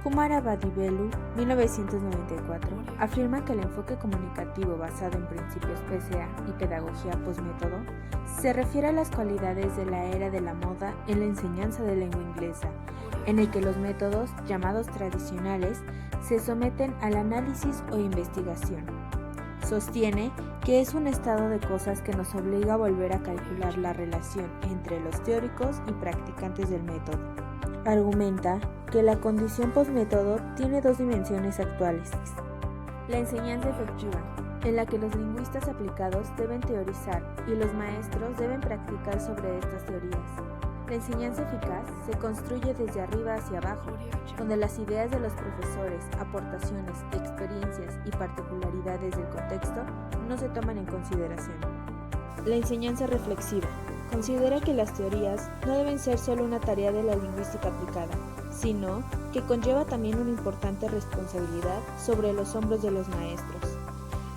Kumara-Vadivelu, 1994, afirma que el enfoque comunicativo basado en principios PSA y pedagogía postmétodo se refiere a las cualidades de la era de la moda en la enseñanza de lengua inglesa, en el que los métodos, llamados tradicionales, se someten al análisis o investigación. Sostiene que es un estado de cosas que nos obliga a volver a calcular la relación entre los teóricos y practicantes del método. Argumenta que la condición postmétodo tiene dos dimensiones actuales. La enseñanza efectiva, en la que los lingüistas aplicados deben teorizar y los maestros deben practicar sobre estas teorías. La enseñanza eficaz se construye desde arriba hacia abajo, donde las ideas de los profesores, aportaciones, experiencias y particularidades del contexto no se toman en consideración. La enseñanza reflexiva considera que las teorías no deben ser solo una tarea de la lingüística aplicada, sino que conlleva también una importante responsabilidad sobre los hombros de los maestros.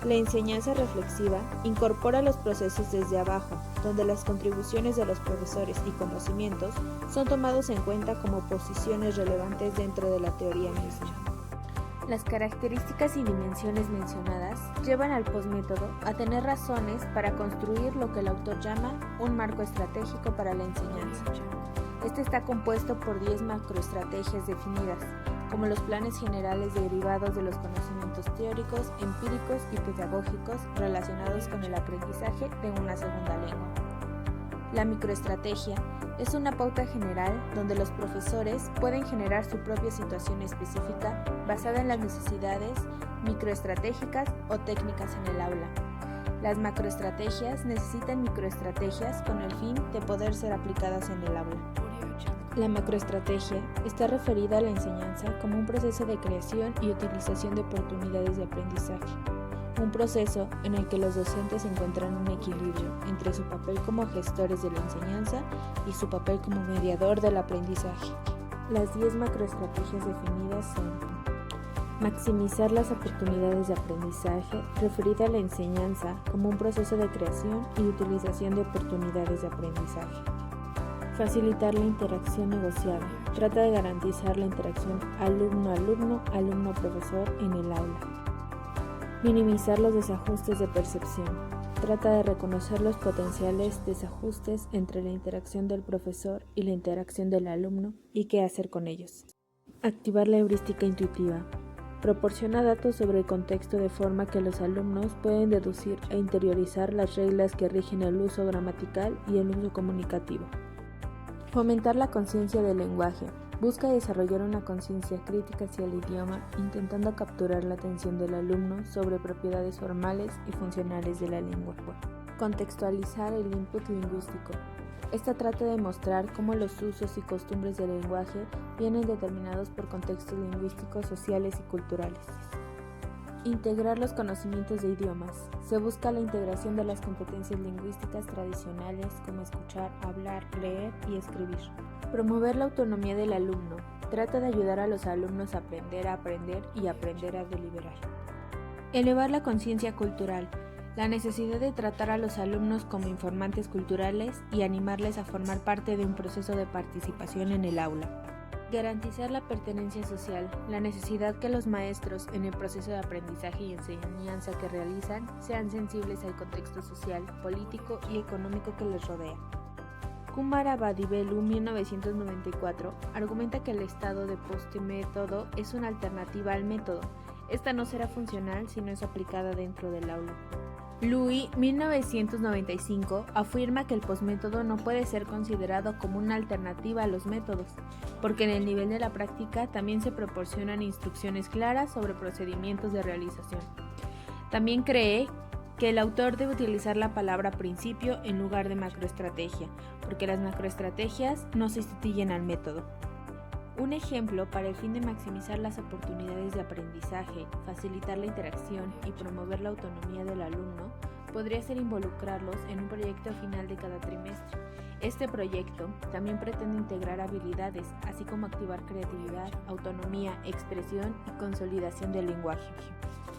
La enseñanza reflexiva incorpora los procesos desde abajo, donde las contribuciones de los profesores y conocimientos son tomados en cuenta como posiciones relevantes dentro de la teoría misma. Las características y dimensiones mencionadas llevan al postmétodo a tener razones para construir lo que el autor llama un marco estratégico para la enseñanza. Este está compuesto por 10 macroestrategias definidas, como los planes generales derivados de los conocimientos teóricos, empíricos y pedagógicos relacionados con el aprendizaje de una segunda lengua. La microestrategia es una pauta general donde los profesores pueden generar su propia situación específica basada en las necesidades microestratégicas o técnicas en el aula. Las macroestrategias necesitan microestrategias con el fin de poder ser aplicadas en el aula. La macroestrategia está referida a la enseñanza como un proceso de creación y utilización de oportunidades de aprendizaje. Un proceso en el que los docentes encuentran un equilibrio entre su papel como gestores de la enseñanza y su papel como mediador del aprendizaje. Las 10 macroestrategias definidas son: maximizar las oportunidades de aprendizaje, referida a la enseñanza como un proceso de creación y utilización de oportunidades de aprendizaje. Facilitar la interacción negociada, trata de garantizar la interacción alumno-alumno, alumno-profesor en el aula. Minimizar los desajustes de percepción. Trata de reconocer los potenciales desajustes entre la interacción del profesor y la interacción del alumno y qué hacer con ellos. Activar la heurística intuitiva. Proporciona datos sobre el contexto de forma que los alumnos pueden deducir e interiorizar las reglas que rigen el uso gramatical y el uso comunicativo. Fomentar la conciencia del lenguaje. Busca desarrollar una conciencia crítica hacia el idioma, intentando capturar la atención del alumno sobre propiedades formales y funcionales de la lengua. Contextualizar el input lingüístico. Esta trata de mostrar cómo los usos y costumbres del lenguaje vienen determinados por contextos lingüísticos, sociales y culturales. Integrar los conocimientos de idiomas. Se busca la integración de las competencias lingüísticas tradicionales como escuchar, hablar, leer y escribir. Promover la autonomía del alumno. Trata de ayudar a los alumnos a aprender y aprender a deliberar. Elevar la conciencia cultural. La necesidad de tratar a los alumnos como informantes culturales y animarles a formar parte de un proceso de participación en el aula. Garantizar la pertenencia social, la necesidad que los maestros en el proceso de aprendizaje y enseñanza que realizan sean sensibles al contexto social, político y económico que les rodea. Kumara-Vadivelu, 1994, argumenta que el estado de postmétodo es una alternativa al método. Esta no será funcional si no es aplicada dentro del aula. Louis, 1995, afirma que el postmétodo no puede ser considerado como una alternativa a los métodos, porque en el nivel de la práctica también se proporcionan instrucciones claras sobre procedimientos de realización. También cree que el autor debe utilizar la palabra principio en lugar de macroestrategia, porque las macroestrategias no sustituyen al método. Un ejemplo para el fin de maximizar las oportunidades de aprendizaje, facilitar la interacción y promover la autonomía del alumno podría ser involucrarlos en un proyecto final de cada trimestre. Este proyecto también pretende integrar habilidades, así como activar creatividad, autonomía, expresión y consolidación del lenguaje.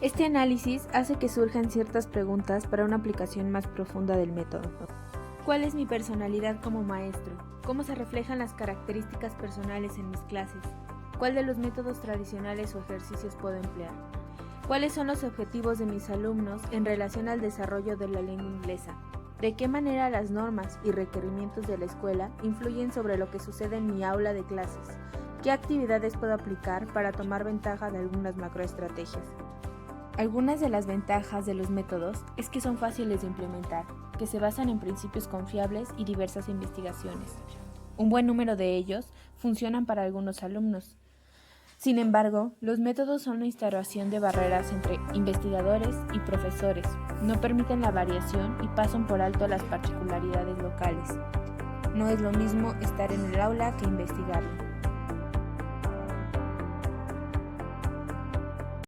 Este análisis hace que surjan ciertas preguntas para una aplicación más profunda del método. ¿Cuál es mi personalidad como maestro? ¿Cómo se reflejan las características personales en mis clases? ¿Cuál de los métodos tradicionales o ejercicios puedo emplear? ¿Cuáles son los objetivos de mis alumnos en relación al desarrollo de la lengua inglesa? ¿De qué manera las normas y requerimientos de la escuela influyen sobre lo que sucede en mi aula de clases? ¿Qué actividades puedo aplicar para tomar ventaja de algunas macroestrategias? Algunas de las ventajas de los métodos es que son fáciles de implementar, que se basan en principios confiables y diversas investigaciones. Un buen número de ellos funcionan para algunos alumnos. Sin embargo, los métodos son la instauración de barreras entre investigadores y profesores, no permiten la variación y pasan por alto las particularidades locales. No es lo mismo estar en el aula que investigarlo.